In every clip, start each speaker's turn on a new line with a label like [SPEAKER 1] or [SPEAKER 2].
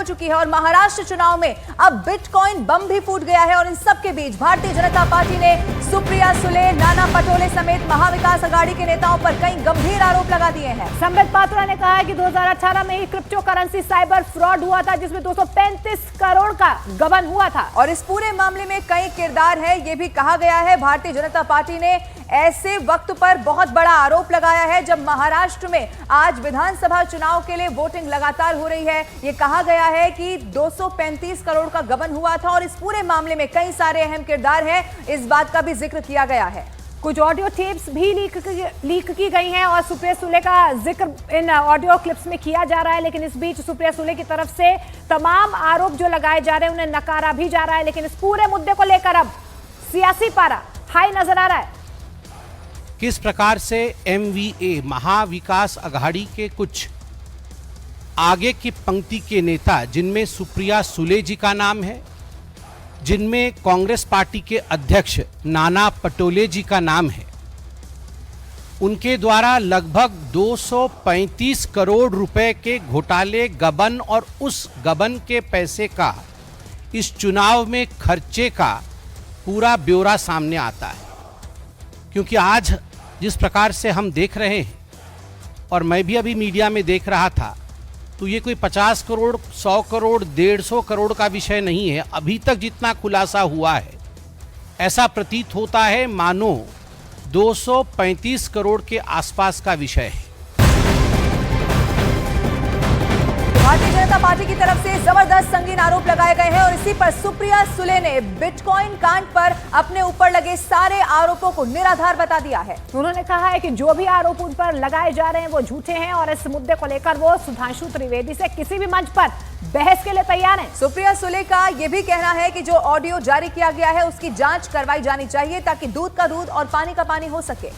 [SPEAKER 1] चुकी है और महाराष्ट्र चुनाव में अब बिटकॉइन बम भी फूट गया है। और इन सब के बीच भारतीय जनता पार्टी ने सुप्रिया सुले, नाना पटोले समेत महाविकास आघाड़ी के नेताओं पर कई गंभीर आरोप लगा दिए हैं।
[SPEAKER 2] संबित पात्रा ने कहा है कि 2018 में ही क्रिप्टो करेंसी साइबर फ्रॉड हुआ था, जिसमें 235 करोड़ का गबन हुआ था
[SPEAKER 1] और इस पूरे मामले में कई किरदार है, ये भी कहा गया है। भारतीय जनता पार्टी ने ऐसे वक्त पर बहुत बड़ा आरोप लगाया है जब महाराष्ट्र में आज विधानसभा चुनाव के लिए वोटिंग लगातार हो रही है। ये कहा गया है कि 235 करोड़ का गबन हुआ था और इस पूरे मामले में कई सारे अहम किरदार हैं, इस बात का भी जिक्र किया गया है।
[SPEAKER 2] कुछ ऑडियो टेप्स भी लीक की गई हैं और सुप्रिया सुले का जिक्र इन ऑडियो क्लिप्स में किया जा रहा है। लेकिन इस बीच सुप्रिया सुले की तरफ से तमाम आरोप जो लगाए जा रहे हैं उन्हें नकारा भी जा रहा है। लेकिन इस पूरे मुद्दे को लेकर अब सियासी पारा हाई नजर आ रहा है।
[SPEAKER 3] किस प्रकार से MVA महाविकास अघाड़ी के कुछ आगे की पंक्ति के नेता, जिनमें सुप्रिया सुले जी का नाम है, जिनमें कांग्रेस पार्टी के अध्यक्ष नाना पटोले जी का नाम है, उनके द्वारा लगभग 235 करोड़ रुपए के घोटाले, गबन और उस गबन के पैसे का इस चुनाव में खर्चे का पूरा ब्यौरा सामने आता है। क्योंकि आज जिस प्रकार से हम देख रहे हैं और मैं भी अभी मीडिया में देख रहा था, तो ये कोई 50 करोड़, 100 करोड़, 150 करोड़ का विषय नहीं है। अभी तक जितना खुलासा हुआ है, ऐसा प्रतीत होता है मानो 235 करोड़ के आसपास का विषय है।
[SPEAKER 1] भारतीय जनता पार्टी की तरफ से जबरदस्त संगीन आरोप लगाए गए हैं और इसी पर सुप्रिया सुले ने बिटकॉइन कांड पर अपने ऊपर लगे सारे आरोपों को निराधार बता दिया है।
[SPEAKER 2] उन्होंने कहा है कि जो भी आरोप उन पर लगाए जा रहे हैं वो झूठे हैं और इस मुद्दे को लेकर वो सुधांशु त्रिवेदी से किसी भी मंच पर बहस के लिए तैयार हैं।
[SPEAKER 1] सुप्रिया सुले का यह भी कहना है कि जो ऑडियो जारी किया गया है उसकी जांच करवाई जानी चाहिए ताकि दूध का दूध और पानी का पानी हो सके।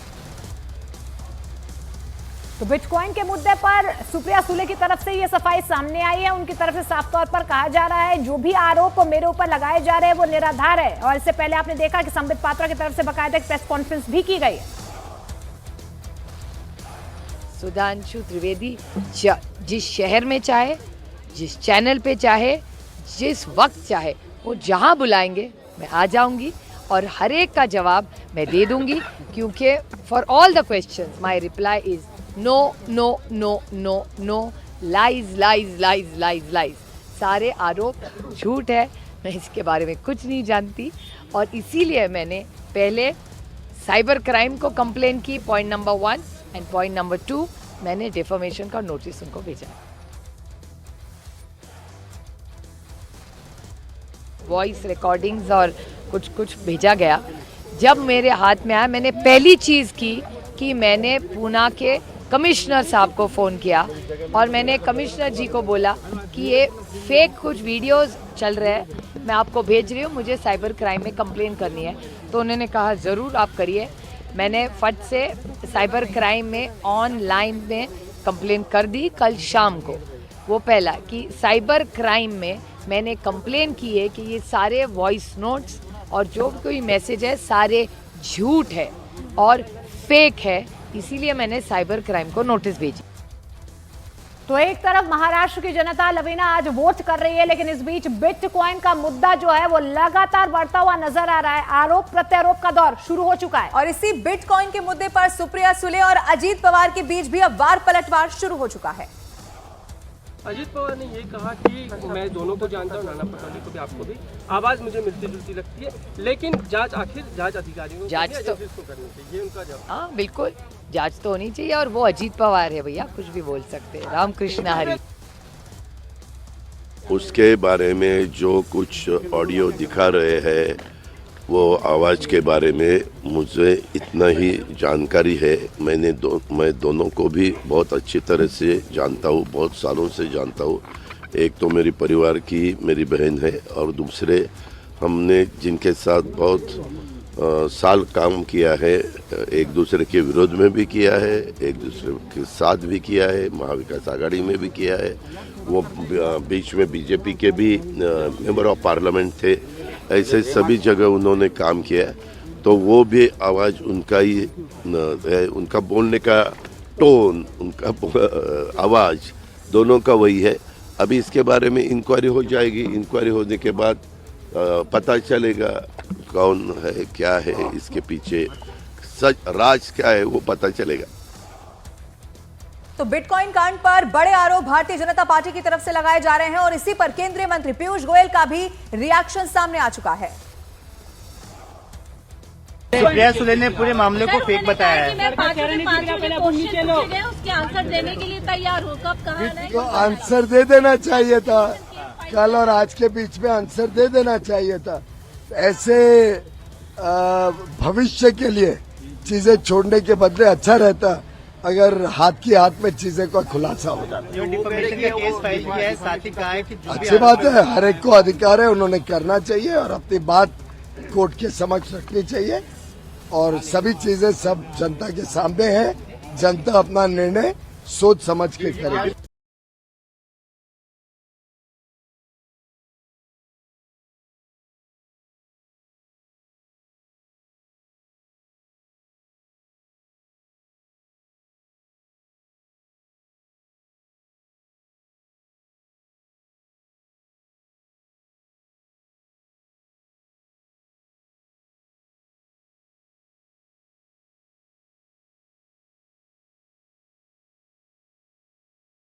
[SPEAKER 2] तो बिटकॉइन के मुद्दे पर सुप्रिया सुले की तरफ से ये सफाई सामने आई है। उनकी तरफ से साफ तौर पर कहा जा रहा है जो भी आरोप मेरे ऊपर लगाए जा रहे हैं वो निराधार है। और इससे पहले आपने देखा कि संबित पात्रा की तरफ से बाकायदा एक प्रेस कॉन्फ्रेंस भी की गई है।
[SPEAKER 4] सुधांशु त्रिवेदी जिस शहर में चाहे, जिस चैनल पे चाहे, जिस वक्त चाहे, वो जहां बुलाएंगे मैं आ जाऊंगी और हर एक का जवाब मैं दे दूंगी। क्योंकि for all the questions my reply is no no no no no, lies lies lies lies lies. सारे आरोप झूठ है, मैं इसके बारे में कुछ नहीं जानती और इसीलिए मैंने पहले साइबर क्राइम को कंप्लेन की, point number 1 and point number 2 मैंने डिफॉर्मेशन का नोटिस उनको भेजा। वॉइस रिकॉर्डिंग्स और कुछ भेजा गया। जब मेरे हाथ में आया, मैंने पहली चीज़ की कि मैंने पूना के कमिश्नर साहब को फ़ोन किया और मैंने कमिश्नर जी को बोला कि ये फेक कुछ वीडियोस चल रहे हैं, मैं आपको भेज रही हूँ, मुझे साइबर क्राइम में कंप्लेन करनी है। तो उन्होंने कहा ज़रूर आप करिए। मैंने फट से साइबर क्राइम में ऑनलाइन में कंप्लेन कर दी कल शाम को। वो पहला कि साइबर क्राइम में मैंने कंप्लेन की है कि ये सारे वॉइस नोट्स और जो कोई मैसेज है सारे झूठ है और फेक है, इसीलिए मैंने साइबर क्राइम को नोटिस भेजी।
[SPEAKER 2] तो एक तरफ महाराष्ट्र की जनता लवीना आज वोट कर रही है, लेकिन इस बीच बिटकॉइन का मुद्दा जो है वो लगातार बढ़ता हुआ नजर आ रहा है। आरोप प्रत्यारोप का दौर शुरू हो चुका है
[SPEAKER 1] और इसी बिटकॉइन के मुद्दे पर सुप्रिया सुले और अजीत पवार के बीच भी अब वार पलटवार शुरू हो चुका है।
[SPEAKER 5] अजीत पवार ने ये कहा कि मैं दोनों को जानता हूँ, नाना पटोले को भी, आपको भी, आवाज मुझे मिलती जुलती लगती है, लेकिन जांच आखिर जांच अधिकारियों को करनी चाहिए, उनका जवाब।
[SPEAKER 4] हाँ बिल्कुल, जांच तो होनी चाहिए और वो अजीत पवार है भैया, कुछ भी बोल सकते हैं। रामकृष्ण हरी।
[SPEAKER 6] उसके बारे में जो कुछ ऑडियो दिखा रहे हैं वो आवाज़ के बारे में मुझे इतना ही जानकारी है। मैं दोनों को भी बहुत अच्छी तरह से जानता हूँ, बहुत सालों से जानता हूँ। एक तो मेरी परिवार की मेरी बहन है और दूसरे हमने जिनके साथ बहुत साल काम किया है, एक दूसरे के विरोध में भी किया है, एक दूसरे के साथ भी किया है, महाविकास आघाड़ी में भी किया है। वो बीच में बीजेपी के भी मेंबर ऑफ पार्लियामेंट थे। ऐसे सभी जगह उन्होंने काम किया, तो वो भी आवाज़ उनका ही है, उनका बोलने का टोन, उनका आवाज़ दोनों का वही है। अभी इसके बारे में इंक्वायरी हो जाएगी। इंक्वायरी होने के बाद पता चलेगा कौन है, क्या है, इसके पीछे सच राज क्या है वो पता चलेगा।
[SPEAKER 1] तो बिटकॉइन कांड पर बड़े आरोप भारतीय जनता पार्टी की तरफ से लगाए जा रहे हैं और इसी पर केंद्रीय मंत्री पीयूष गोयल का भी रिएक्शन सामने आ चुका है।
[SPEAKER 7] सुप्रिया सुले ने पूरे मामले को फेक बताया है।
[SPEAKER 8] मैं पाँच उसके आंसर देने के लिए तैयार हूँ। कब कहा
[SPEAKER 9] तो आंसर दे देना चाहिए था, कल और आज के बीच में आंसर दे देना चाहिए था। ऐसे भविष्य के लिए चीजें छोड़ने के बदले अच्छा रहता अगर हाथ की हाथ में चीजें का खुलासा हो जाता।
[SPEAKER 7] जो डिफेमेशन का केस फाइल किया है, साथ ही कहा है कि
[SPEAKER 9] अच्छी बात है, हर एक को अधिकार है, उन्होंने करना चाहिए और अपनी बात कोर्ट के समक्ष रखनी चाहिए और सभी चीजें सब जनता के सामने है। जनता अपना निर्णय सोच समझ के करेगी।